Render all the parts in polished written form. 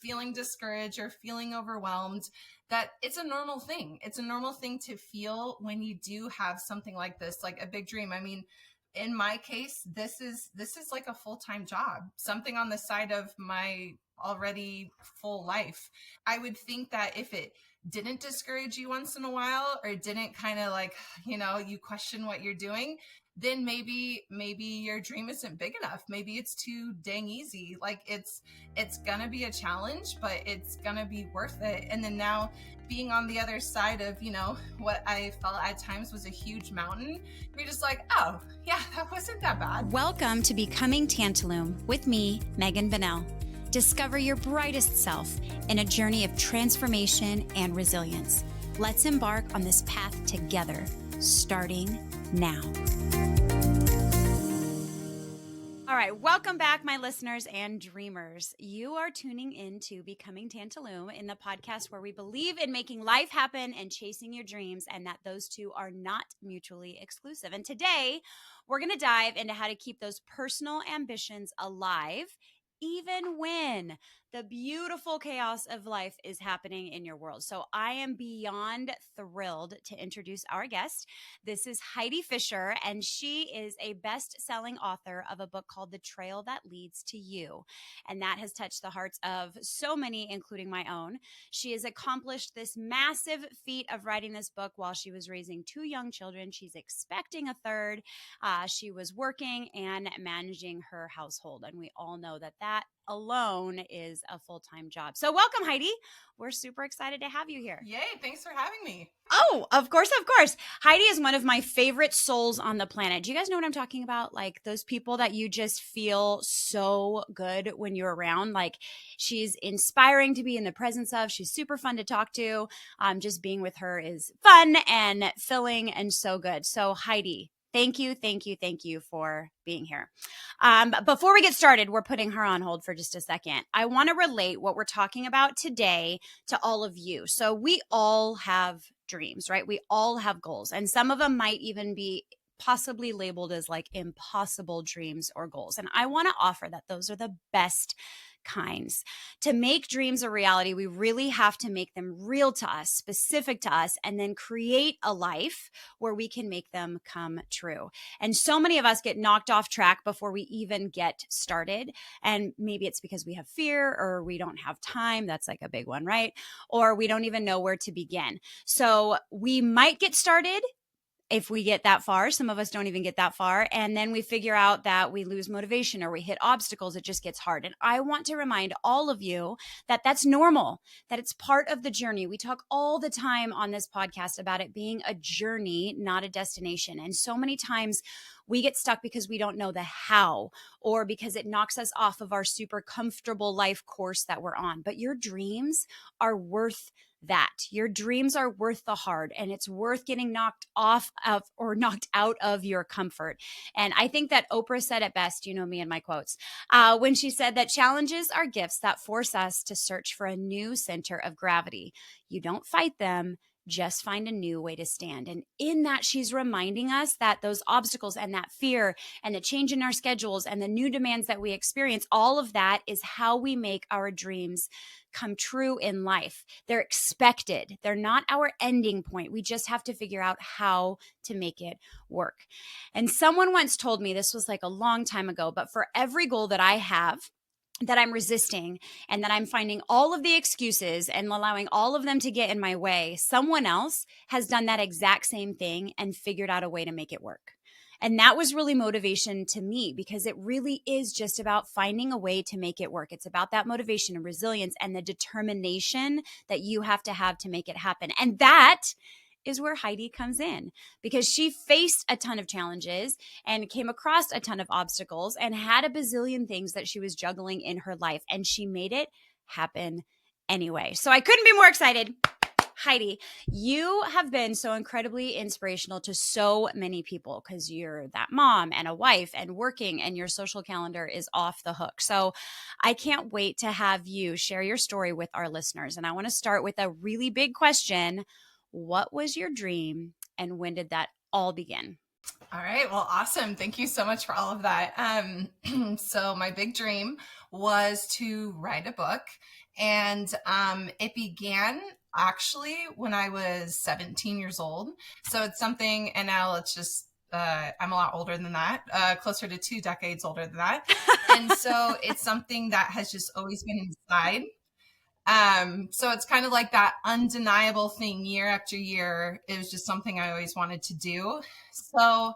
feeling discouraged or feeling overwhelmed, that it's a normal thing. It's a normal thing to feel when you do have something like this, like a big dream. I mean, in my case, this is like a full-time job, something on the side of my already full life. I would think that if it didn't discourage you once in a while, or didn't kind of like, you question what you're doing, then maybe your dream isn't big enough. Maybe it's too dang easy. Like it's gonna be a challenge, but it's gonna be worth it. And then now being on the other side of, what I felt at times was a huge mountain, you're just like, oh yeah, that wasn't that bad. Welcome to Becoming Tantalum with me, Megan Bonnell. Discover your brightest self in a journey of transformation and resilience. Let's embark on this path together, starting now. All right, welcome back, my listeners and dreamers. You are tuning in to Becoming Tantalum, in the podcast where we believe in making life happen and chasing your dreams, and that those two are not mutually exclusive. And today, we're going to dive into how to keep those personal ambitions alive, even when the beautiful chaos of life is happening in your world. So I am beyond thrilled to introduce our guest. This is Heidi Fischer, and she is a best-selling author of a book called The Trail That Leads to You. And that has touched the hearts of so many, including my own. She has accomplished this massive feat of writing this book while she was raising 2 young children. She's expecting a third. She was working and managing her household. And we all know that alone is a full-time job. So welcome, Heidi. We're super excited to have you here. Yay, thanks for having me. Oh, of course, of course. Heidi is one of my favorite souls on the planet. Do you guys know what I'm talking about? Like those people that you just feel so good when you're around. Like she's inspiring to be in the presence of. She's super fun to talk to. Just being with her is fun and filling and so good. So Heidi, thank you for being here. Before we get started, we're putting her on hold for just a second. I want to relate what we're talking about today to all of you. So we all have dreams, right? We all have goals, and some of them might even be possibly labeled as like impossible dreams or goals. And I want to offer that those are the best kinds. To make dreams a reality, we really have to make them real to us, specific to us, and then create a life where we can make them come true. And so many of us get knocked off track before we even get started. And maybe it's because we have fear, or we don't have time. That's like a big one, right? Or we don't even know where to begin. So we might get started. If we get that far, some of us don't even get that far. And then we figure out that we lose motivation or we hit obstacles. It just gets hard. And I want to remind all of you that that's normal, that it's part of the journey. We talk all the time on this podcast about it being a journey, not a destination. And so many times we get stuck because we don't know the how, or because it knocks us off of our super comfortable life course that we're on. But your dreams are worth that. Your dreams are worth the hard, and it's worth getting knocked off of or knocked out of your comfort. And I think that Oprah said it best, you know me and my quotes, when she said that challenges are gifts that force us to search for a new center of gravity. You don't fight them, just find a new way to stand. And in that, she's reminding us that those obstacles and that fear and the change in our schedules and the new demands that we experience, all of that is how we make our dreams come true in life. They're expected. They're not our ending point. We just have to figure out how to make it work. And someone once told me, this was like a long time ago, but for every goal that I have, that I'm resisting and that I'm finding all of the excuses and allowing all of them to get in my way, someone else has done that exact same thing and figured out a way to make it work. And that was really motivation to me, because it really is just about finding a way to make it work. It's about that motivation and resilience and the determination that you have to make it happen. And that is where Heidi comes in, because she faced a ton of challenges and came across a ton of obstacles and had a bazillion things that she was juggling in her life, and she made it happen anyway. So I couldn't be more excited. Heidi, you have been so incredibly inspirational to so many people, because you're that mom and a wife and working, and your social calendar is off the hook. So I can't wait to have you share your story with our listeners. And I want to start with a really big question. What was your dream, and when did that all begin? All right. Well, awesome. Thank you so much for all of that. So my big dream was to write a book. And it began actually when I was 17 years old. So it's something, and now it's just, I'm a lot older than that, closer to 2 decades older than that. And so it's something that has just always been inside. So it's kind of like that undeniable thing year after year. It was just something I always wanted to do. So,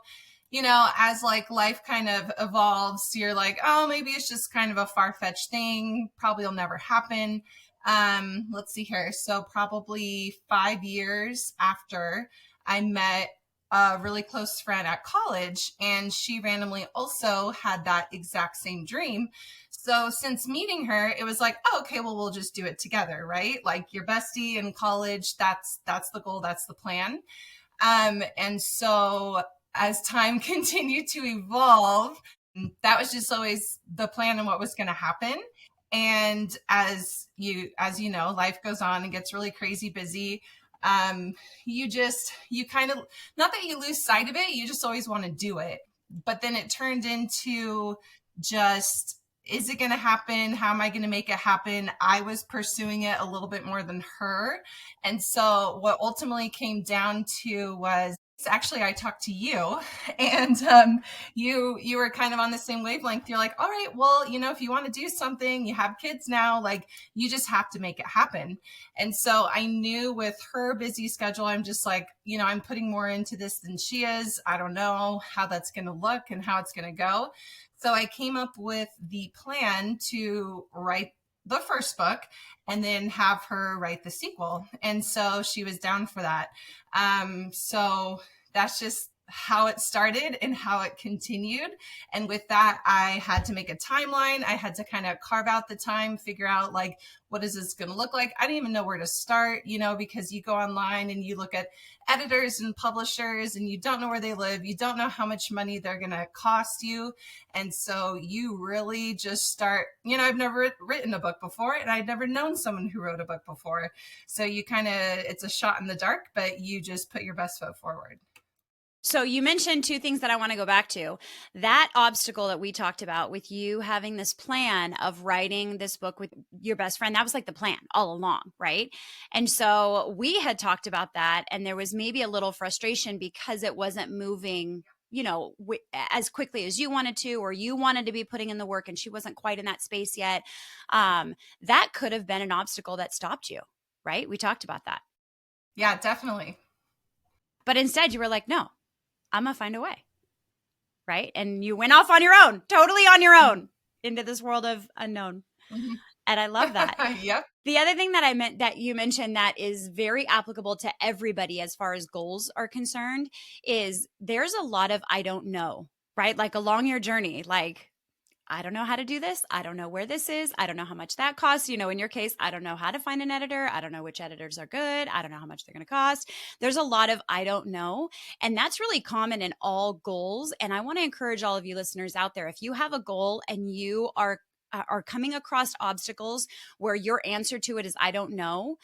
as like life kind of evolves, you're like, oh, maybe it's just kind of a far-fetched thing. Probably will never happen. Let's see here. So probably 5 years after I met a really close friend at college, and she randomly also had that exact same dream. So since meeting her, it was like, oh, okay, well, we'll just do it together, right? Like your bestie in college, that's the goal, that's the plan. And so as time continued to evolve, that was just always the plan and what was going to happen. And as you know, life goes on and gets really crazy busy. You kind of, not that you lose sight of it, you just always want to do it. But then it turned into just, is it going to happen? How am I going to make it happen? I was pursuing it a little bit more than her. And so what ultimately came down to was, actually, I talked to you, and you were kind of on the same wavelength. You're like, all right, well, if you want to do something, you have kids now, like you just have to make it happen. And so I knew with her busy schedule, I'm just like, I'm putting more into this than she is. I don't know how that's going to look and how it's going to go. So I came up with the plan to write the first book and then have her write the sequel. And so she was down for that. So that's just how it started and how it continued. And with that, I had to make a timeline. I had to kind of carve out the time, figure out like, what is this going to look like? I didn't even know where to start, because you go online and you look at editors and publishers and you don't know where they live. You don't know how much money they're going to cost you. And so you really just start, I've never written a book before, and I'd never known someone who wrote a book before. So you it's a shot in the dark, but you just put your best foot forward. So you mentioned two things that I want to go back to. That obstacle that we talked about with you having this plan of writing this book with your best friend, that was like the plan all along, right? And so we had talked about that, and there was maybe a little frustration because it wasn't moving, as quickly as you wanted to, or you wanted to be putting in the work and she wasn't quite in that space yet. That could have been an obstacle that stopped you, right? We talked about that. Yeah, definitely. But instead you were like, no, I'm going to find a way. Right. And you went off on your own, totally on your own into this world of unknown. Mm-hmm. And I love that. Yep. The other thing that I meant that you mentioned that is very applicable to everybody as far as goals are concerned is there's a lot of, I don't know, right? Like along your journey, like, I don't know how to do this. I don't know where this is. I don't know how much that costs. In your case, I don't know how to find an editor. I don't know which editors are good. I don't know how much they're going to cost. There's a lot of I don't know. And that's really common in all goals. And I want to encourage all of you listeners out there, if you have a goal and you are coming across obstacles where your answer to it is I don't know,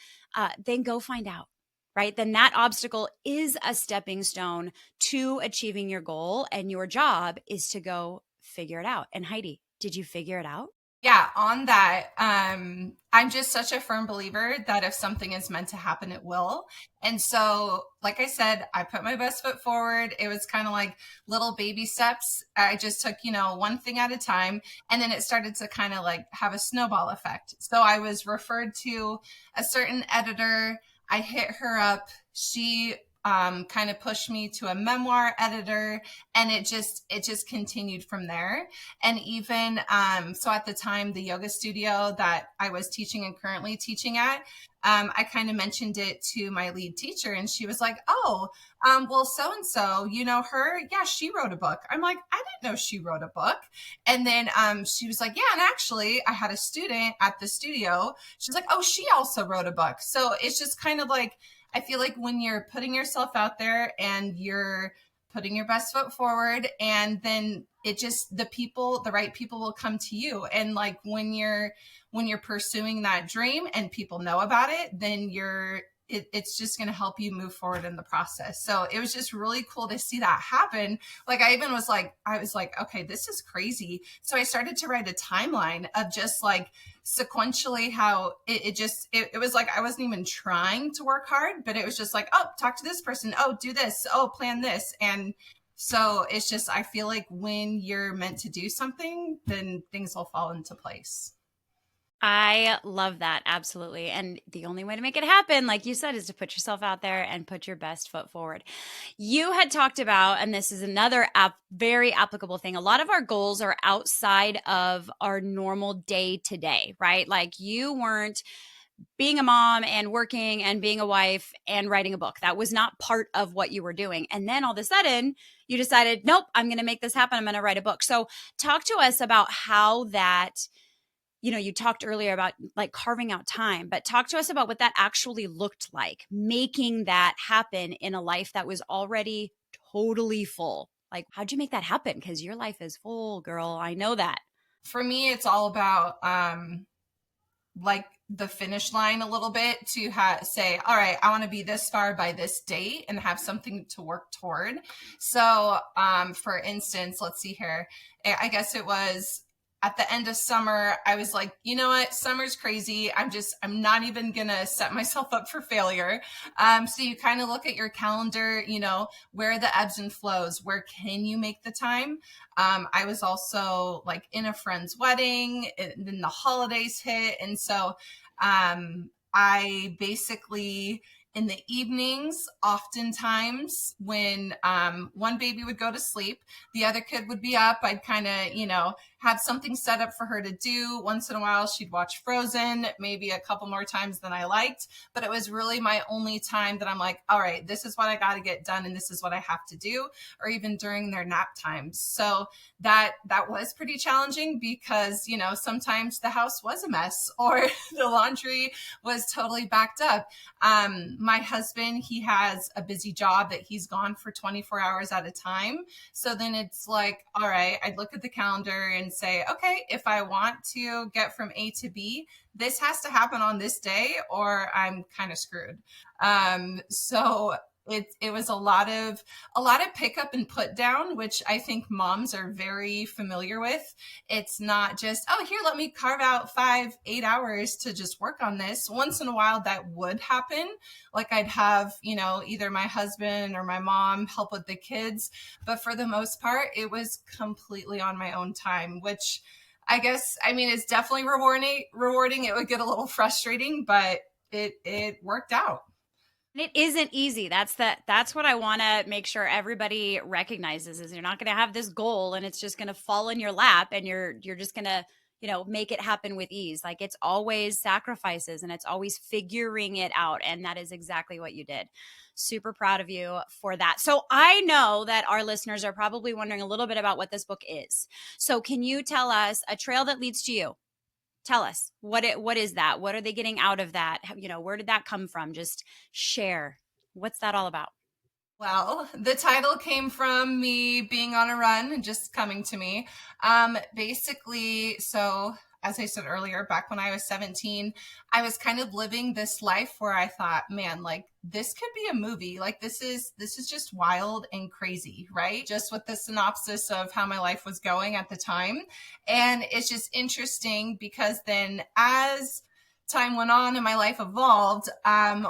then go find out. Right? Then that obstacle is a stepping stone to achieving your goal. And your job is to go figure it out. And Heidi, did you figure it out? Yeah, on that, I'm just such a firm believer that if something is meant to happen, it will. And so, like I said, I put my best foot forward. It was kind of like little baby steps. I just took, one thing at a time. And then it started to kind of like have a snowball effect. So I was referred to a certain editor. I hit her up. She kind of pushed me to a memoir editor, and it just continued from there. And even so at the time, the yoga studio that I was teaching and currently teaching at, I kind of mentioned it to my lead teacher, and she was like, oh, well, so-and-so, her? Yeah, she wrote a book. I'm like, I didn't know she wrote a book. And then she was like, yeah, and actually I had a student at the studio. She's like, oh, she also wrote a book. So it's just kind of like, I feel like when you're putting yourself out there and you're putting your best foot forward, and then the right people will come to you. And like when you're pursuing that dream and people know about it, then it's just going to help you move forward in the process. So it was just really cool to see that happen. Like I was like, okay, this is crazy. So I started to write a timeline of just like sequentially how it was like I wasn't even trying to work hard, but it was just like, oh, talk to this person, oh, do this, oh, plan this. And so it's just, I feel like when you're meant to do something, then things will fall into place. I love that. Absolutely. And the only way to make it happen, like you said, is to put yourself out there and put your best foot forward. You had talked about, and this is another very applicable thing. A lot of our goals are outside of our normal day to day, right? Like you weren't being a mom and working and being a wife and writing a book. That was not part of what you were doing. And then all of a sudden, you decided, nope, I'm going to make this happen. I'm going to write a book. So talk to us about how that, you talked earlier about like carving out time, but talk to us about what that actually looked like, making that happen in a life that was already totally full. Like, how'd you make that happen? Because your life is full, girl. I know that. For me, it's all about like the finish line a little bit to say, all right, I want to be this far by this date and have something to work toward. So, for instance, let's see here. I guess it was at the end of summer, I was like, you know what? Summer's crazy. I'm not even going to set myself up for failure. So you kind of look at your calendar, where are the ebbs and flows? Where can you make the time? I was also like in a friend's wedding, and then the holidays hit. And so I basically, in the evenings, oftentimes when one baby would go to sleep, the other kid would be up. I'd kind of, have something set up for her to do. Once in a while, she'd watch Frozen, maybe a couple more times than I liked. But it was really my only time that I'm like, all right, this is what I got to get done, and this is what I have to do, or even during their nap times. So that was pretty challenging because, sometimes the house was a mess or the laundry was totally backed up. My husband, he has a busy job that he's gone for 24 hours at a time. So then it's like, all right, I'd look at the calendar and say, okay, if I want to get from A to B, this has to happen on this day or I'm kind of screwed. So it was a lot of pick up and put down, which I think moms are very familiar with. It's not just, oh, here, let me carve out 5-8 hours to just work on this. Once in a while that would happen. Like I'd have, either my husband or my mom help with the kids. But for the most part, it was completely on my own time, which I guess, it's definitely rewarding. It would get a little frustrating, but it worked out. It isn't easy. That's what I want to make sure everybody recognizes is you're not going to have this goal and it's just going to fall in your lap and you're just going to, make it happen with ease. Like it's always sacrifices and it's always figuring it out. And that is exactly what you did. Super proud of you for that. So I know that our listeners are probably wondering a little bit about what this book is. So can you tell us a trail that leads to you? Tell us what is that? What are they getting out of that? Where did that come from? Just share. What's that all about? Well, the title came from me being on a run and just coming to me. Basically, so as I said earlier, back when I was 17, I was kind of living this life where I thought, man, like this could be a movie. Like this is just wild and crazy, right? Just with the synopsis of how my life was going at the time. And it's just interesting because then as time went on and my life evolved,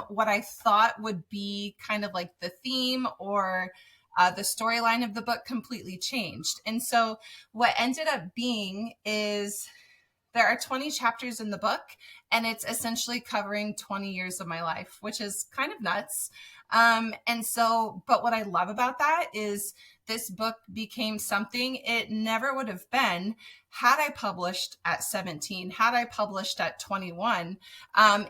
what I thought would be kind of like the theme or the storyline of the book completely changed. And so what ended up being is there are 20 chapters in the book, and it's essentially covering 20 years of my life, which is kind of nuts. But what I love about that is this book became something it never would have been had I published at 17, had I published at 21.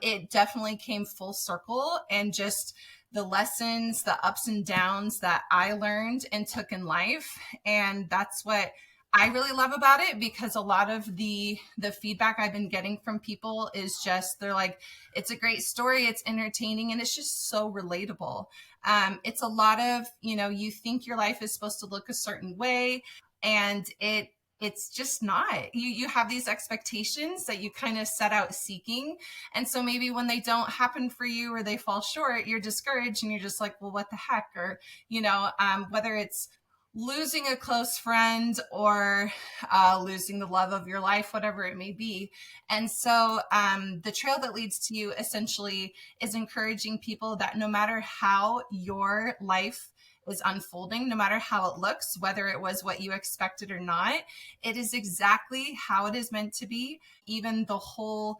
It definitely came full circle, and just the lessons, the ups and downs that I learned and took in life. And that's what I really love about it, because a lot of the feedback I've been getting from people is just, they're like, it's a great story, it's entertaining, and it's just so relatable. It's a lot of, you think your life is supposed to look a certain way, and it's just not. You have these expectations that you kind of set out seeking. And so maybe when they don't happen for you or they fall short, you're discouraged and you're just like, well, what the heck? Or, whether it's losing a close friend or losing the love of your life, whatever it may be. And so the trail that leads to you essentially is encouraging people that no matter how your life is unfolding, no matter how it looks, whether it was what you expected or not, it is exactly how it is meant to be. Even the whole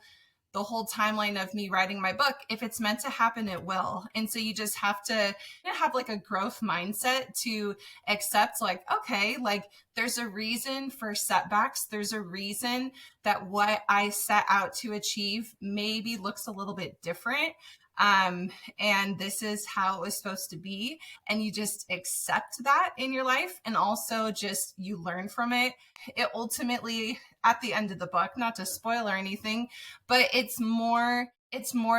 timeline of me writing my book, if it's meant to happen, it will. And so you just have to have like a growth mindset to accept, like, okay, like there's a reason for setbacks. There's a reason that what I set out to achieve maybe looks a little bit different. And this is how it was supposed to be. And you just accept that in your life. And also just you learn from it. It ultimately, at the end of the book, not to spoil or anything, but it's more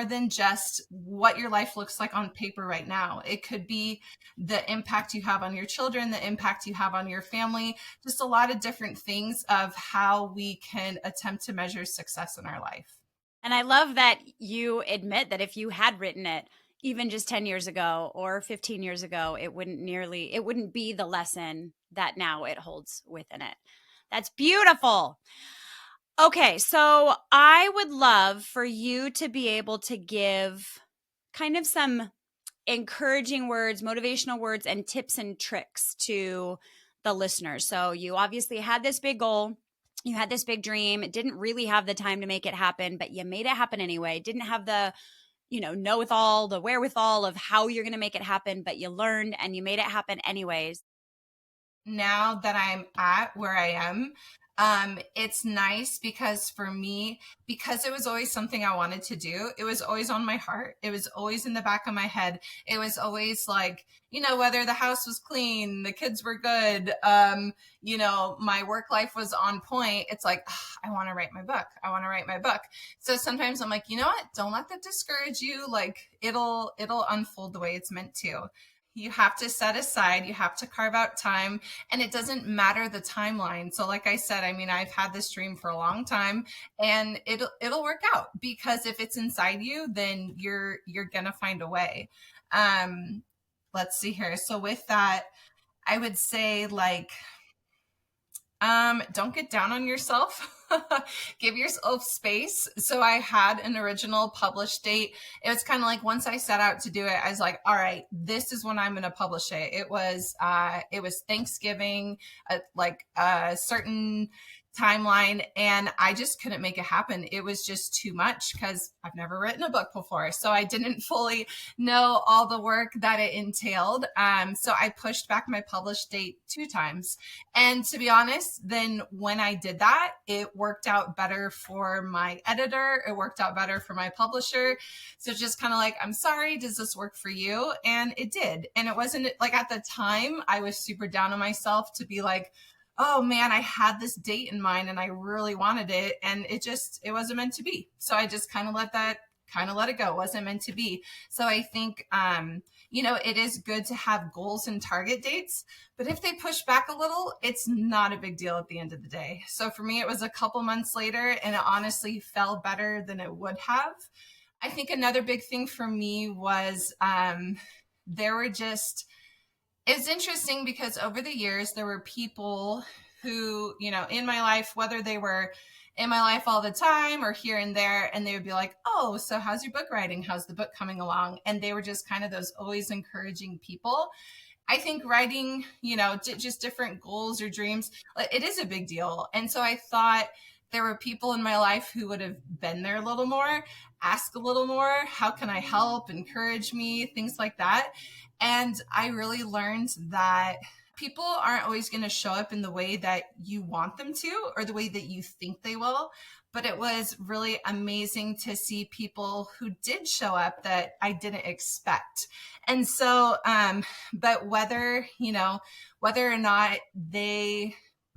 than just what your life looks like on paper right now. It could be the impact you have on your children, the impact you have on your family, just a lot of different things of how we can attempt to measure success in our life. And I love that you admit that if you had written it even just 10 years ago or 15 years ago, it wouldn't be the lesson that now it holds within it. That's beautiful. Okay, so I would love for you to be able to give kind of some encouraging words, motivational words, and tips and tricks to the listeners. So you obviously had this big goal. You had this big dream, didn't really have the time to make it happen, but you made it happen anyway. Didn't have the, know-with-all, the wherewithal of how you're going to make it happen, but you learned and you made it happen anyways. Now that I'm at where I am, it's nice because for me, because it was always something I wanted to do, it was always on my heart. It was always in the back of my head. It was always like, whether the house was clean, the kids were good, my work life was on point. It's like, I want to write my book. I want to write my book. So sometimes I'm like, you know what? Don't let that discourage you. Like it'll unfold the way it's meant to. You have to set aside, you have to carve out time, and it doesn't matter the timeline. So like I said, I mean, I've had this dream for a long time, and it'll work out, because if it's inside you, then you're going to find a way. Let's see here. So with that, I would say, like, don't get down on yourself. Give yourself space. So I had an original published date. It was kind of like, once I set out to do it, I was like, all right, this is when I'm going to publish it. It was Thanksgiving, like a certain timeline, and I just couldn't make it happen. It was just too much because I've never written a book before. So I didn't fully know all the work that it entailed. So I pushed back my published date 2 times. And to be honest, then when I did that, it worked out better for my editor. It worked out better for my publisher. So just kind of like, I'm sorry, does this work for you? And it did. And it wasn't like, at the time, I was super down on myself to be like, oh man, I had this date in mind and I really wanted it. And it wasn't meant to be. So I just kind of let it go. It wasn't meant to be. So I think, it is good to have goals and target dates, but if they push back a little, it's not a big deal at the end of the day. So for me, it was a couple months later, and it honestly felt better than it would have. I think another big thing for me was, it's interesting because over the years, there were people who, in my life, whether they were in my life all the time or here and there, and they would be like, oh, so how's your book writing? How's the book coming along? And they were just kind of those always encouraging people. I think writing, just different goals or dreams, it is a big deal. And so I thought there were people in my life who would have been there a little more, ask a little more, how can I help, encourage me, things like that. And I really learned that people aren't always going to show up in the way that you want them to or the way that you think they will. But it was really amazing to see people who did show up that I didn't expect. And so, but whether or not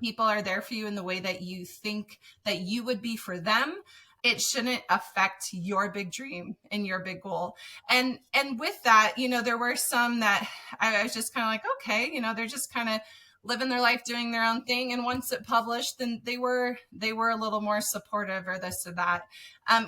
people are there for you in the way that you think that you would be for them, it shouldn't affect your big dream and your big goal. And with that, there were some that I was just kind of like, okay, they're just kind of living their life, doing their own thing. And once it published, then they were a little more supportive or this or that.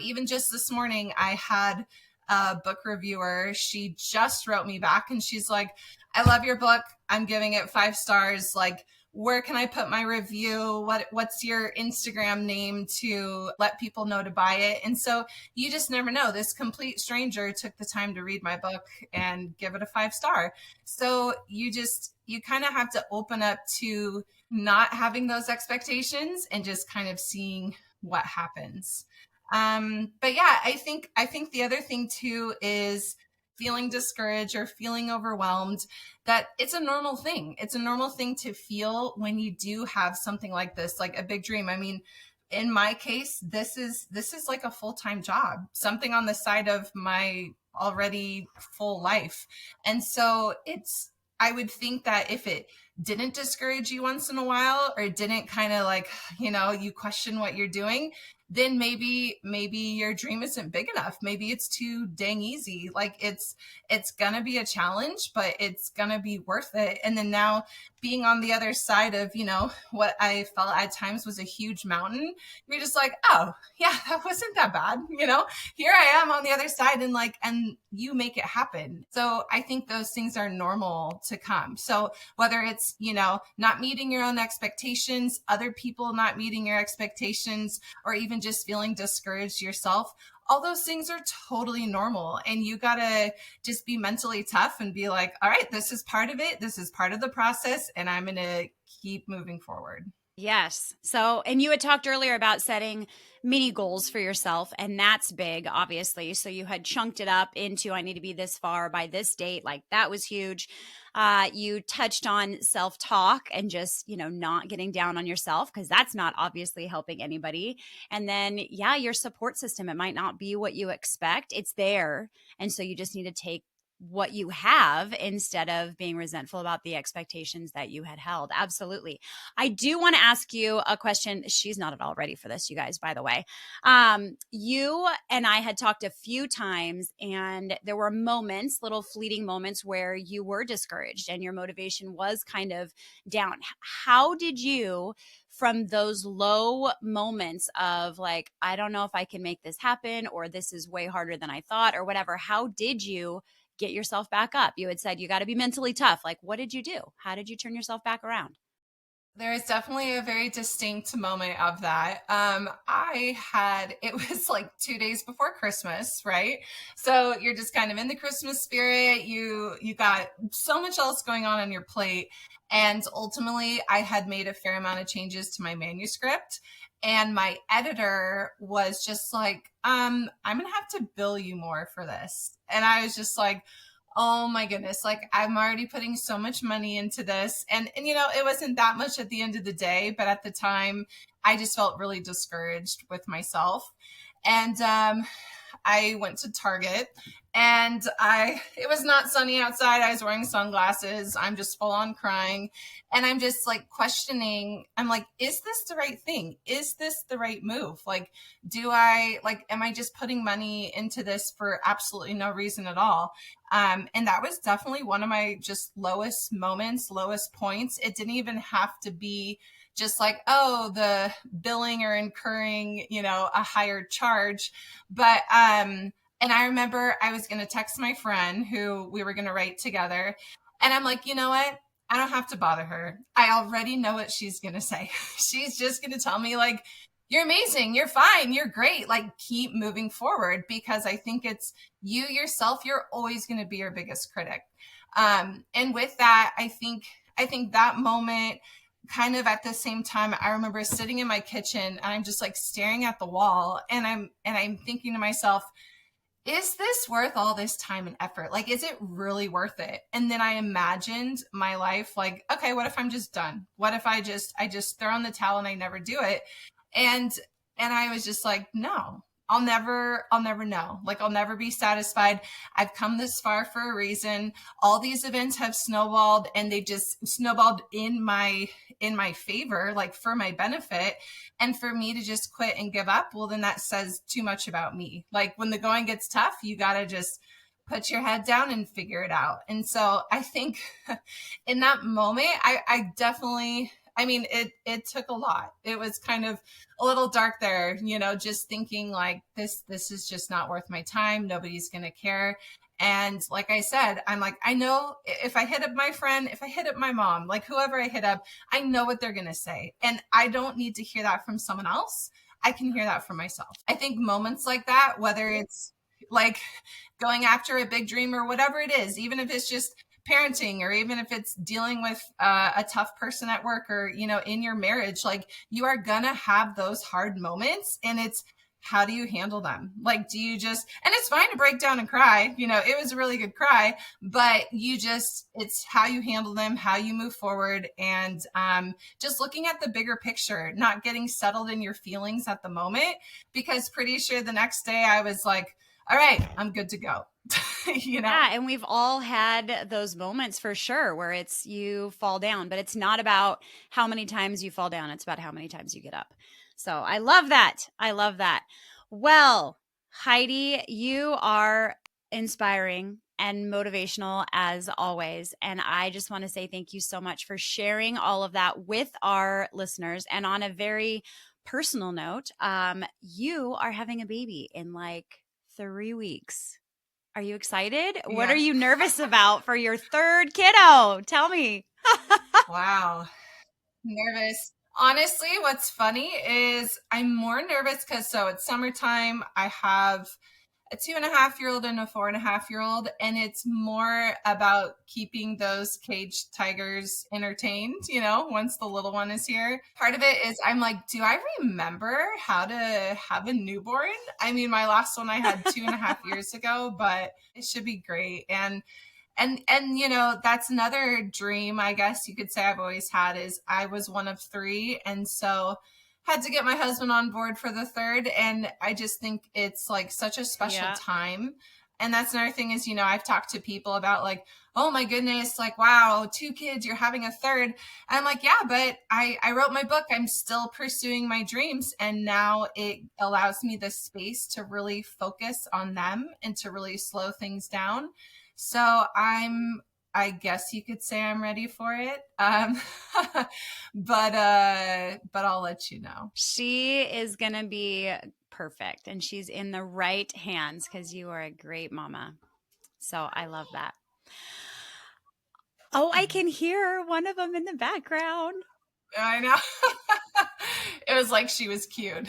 Even just this morning, I had a book reviewer. She just wrote me back and she's like, I love your book. I'm giving it 5 stars. Like, where can I put my review? What's your Instagram name to let people know to buy it? And so you just never know. This complete stranger took the time to read my book and give it a 5 star. So you kind of have to open up to not having those expectations and just kind of seeing what happens. But yeah, I think the other thing too is feeling discouraged or feeling overwhelmed, that it's a normal thing. It's a normal thing to feel when you do have something like this, like a big dream. I mean, in my case, this is like a full-time job, something on the side of my already full life. And so I would think that if it didn't discourage you once in a while, or it didn't kind of like, you question what you're doing, then maybe your dream isn't big enough. Maybe it's too dang easy. Like it's gonna be a challenge, but it's gonna be worth it. And then now being on the other side of, what I felt at times was a huge mountain, you're just like, oh yeah, that wasn't that bad. Here I am on the other side, and you make it happen. So I think those things are normal to come. So whether it's, not meeting your own expectations, other people not meeting your expectations, or even just feeling discouraged yourself, all those things are totally normal. And you got to just be mentally tough and be like, all right, this is part of it. This is part of the process. And I'm going to keep moving forward. Yes. So, and you had talked earlier about setting mini goals for yourself, and that's big, obviously. So, you had chunked it up into I need to be this far by this date. Like, that was huge. You touched on self talk and just, not getting down on yourself, because that's not obviously helping anybody. And then, yeah, your support system, it might not be what you expect, it's there. And so, you just need to take what you have instead of being resentful about the expectations that you had held. Absolutely. I do want to ask you a question. She's not at all ready for this, you guys, by the way. You and I had talked a few times, and there were moments, little fleeting moments, where you were discouraged and your motivation was kind of down. How did you, from those low moments of like, I don't know if I can make this happen, or this is way harder than I thought, or whatever, how did you get yourself back up? You had said you got to be mentally tough. Like, what did you do? How did you turn yourself back around? There is definitely a very distinct moment of that. It was like 2 days before Christmas, right? So you're just kind of in the Christmas spirit. You got so much else going on your plate. And ultimately, I had made a fair amount of changes to my manuscript. And my editor was just like, I'm going to have to bill you more for this. And I was just like, oh my goodness, like I'm already putting so much money into this. And it wasn't that much at the end of the day, but at the time I just felt really discouraged with myself. And I went to Target, and it was not sunny outside. I was wearing sunglasses. I'm just full on crying. And I'm just like questioning, I'm like, is this the right thing? Is this the right move? Like, am I just putting money into this for absolutely no reason at all? And that was definitely one of my just lowest moments, lowest points. It didn't even have to be just like, oh, the billing or incurring, a higher charge. But, and I remember I was going to text my friend who we were going to write together. And I'm like, you know what? I don't have to bother her. I already know what she's going to say. She's just going to tell me like, you're amazing. You're fine. You're great. Like, keep moving forward, because I think it's you yourself. You're always going to be your biggest critic. And with that, I think that moment, kind of at the same time, I remember sitting in my kitchen and I'm just like staring at the wall, and I'm thinking to myself, is this worth all this time and effort? Like, is it really worth it? And then I imagined my life like, okay, what if I'm just done? What if I just throw in the towel and I never do it? And I was just like, no, I'll never know. Like, I'll never be satisfied. I've come this far for a reason. All these events have snowballed, and they just snowballed in my favor, like for my benefit. And for me to just quit and give up, well, then that says too much about me. Like, when the going gets tough, you got to just put your head down and figure it out. And so I think in that moment, I definitely, I mean, it took a lot. It was kind of a little dark there, just thinking like this is just not worth my time. Nobody's going to care. And like I said, I'm like, I know if I hit up my friend, if I hit up my mom, like whoever I hit up, I know what they're going to say. And I don't need to hear that from someone else. I can hear that from myself. I think moments like that, whether it's like going after a big dream or whatever it is, even if it's just parenting, or even if it's dealing with a tough person at work, or, in your marriage, like you are gonna have those hard moments, and it's, how do you handle them? Like, do you just, and it's fine to break down and cry, it was a really good cry, but it's how you handle them, how you move forward, and just looking at the bigger picture, not getting settled in your feelings at the moment, because pretty sure the next day I was like, all right, I'm good to go. Yeah, and we've all had those moments for sure where it's you fall down, but it's not about how many times you fall down. It's about how many times you get up. So I love that. I love that. Well, Heidi, you are inspiring and motivational as always. And I just want to say thank you so much for sharing all of that with our listeners. And on a very personal note, you are having a baby in like 3 weeks. Are you excited? Yeah. What are you nervous about for your third kiddo? Tell me. Wow. Nervous. Honestly, what's funny is I'm more nervous because it's summertime. I have a 2.5-year-old and a 4.5-year-old, and it's more about keeping those caged tigers entertained, once the little one is here. Part of it is I'm like, do I remember how to have a newborn? I mean, my last one I had 2.5 years ago, but it should be great. And that's another dream, I guess you could say, I've always had, is I was one of 3. And so had to get my husband on board for the third. And I just think it's like such a special time. And that's another thing is, I've talked to people about like, oh my goodness, like, wow, 2 kids, you're having a third. And I'm like, yeah, but I wrote my book. I'm still pursuing my dreams. And now it allows me the space to really focus on them and to really slow things down. So I guess you could say I'm ready for it. But I'll let you know. She is going to be perfect, and she's in the right hands because you are a great mama. So I love that. Oh, I can hear one of them in the background. I know. It was like she was cute.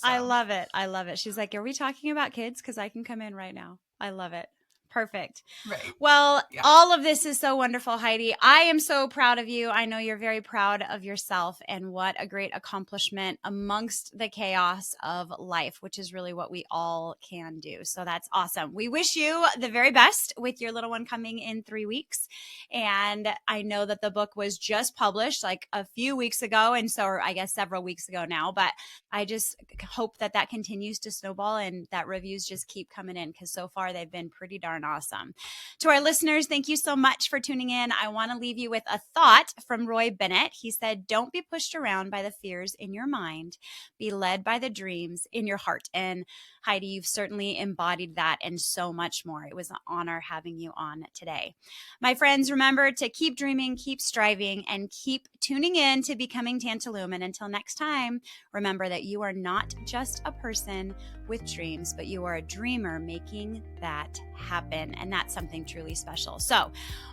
I love it. I love it. She's like, are we talking about kids? Because I can come in right now. I love it. Perfect. Right. Well, all of this is so wonderful, Heidi. I am so proud of you. I know you're very proud of yourself, and what a great accomplishment amongst the chaos of life, which is really what we all can do. So that's awesome. We wish you the very best with your little one coming in 3 weeks. And I know that the book was just published like a few weeks ago. And so, or I guess several weeks ago now, but I just hope that that continues to snowball and that reviews just keep coming in, because so far they've been pretty darn awesome. To our listeners, thank you so much for tuning in. I want to leave you with a thought from Roy Bennett. He said, don't be pushed around by the fears in your mind. Be led by the dreams in your heart. And Heidi, you've certainly embodied that and so much more. It was an honor having you on today. My friends, remember to keep dreaming, keep striving, and keep tuning in to Becoming Tantalum. And until next time, remember that you are not just a person with dreams, but you are a dreamer making that happen. And that's something truly special. So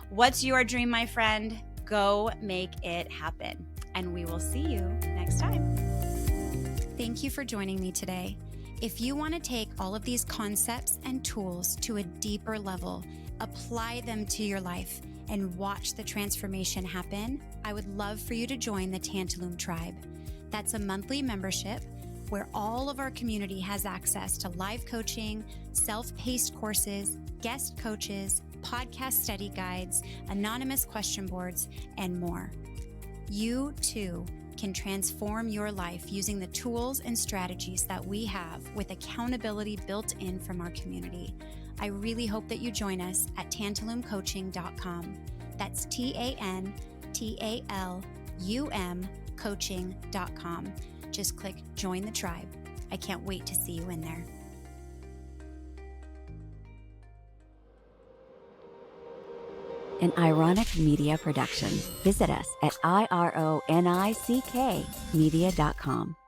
what's your dream, my friend? Go make it happen. And we will see you next time. Thank you for joining me today. If you want to take all of these concepts and tools to a deeper level, apply them to your life, and watch the transformation happen, I would love for you to join the Tantalum Tribe. That's a monthly membership where all of our community has access to live coaching, self-paced courses, guest coaches, podcast study guides, anonymous question boards, and more. You too can transform your life using the tools and strategies that we have, with accountability built in from our community. I really hope that you join us at tantalumcoaching.com. That's TANTALUM coaching.com. Just click join the tribe. I can't wait to see you in there. an Ironic Media production. Visit us at ironickmedia.com.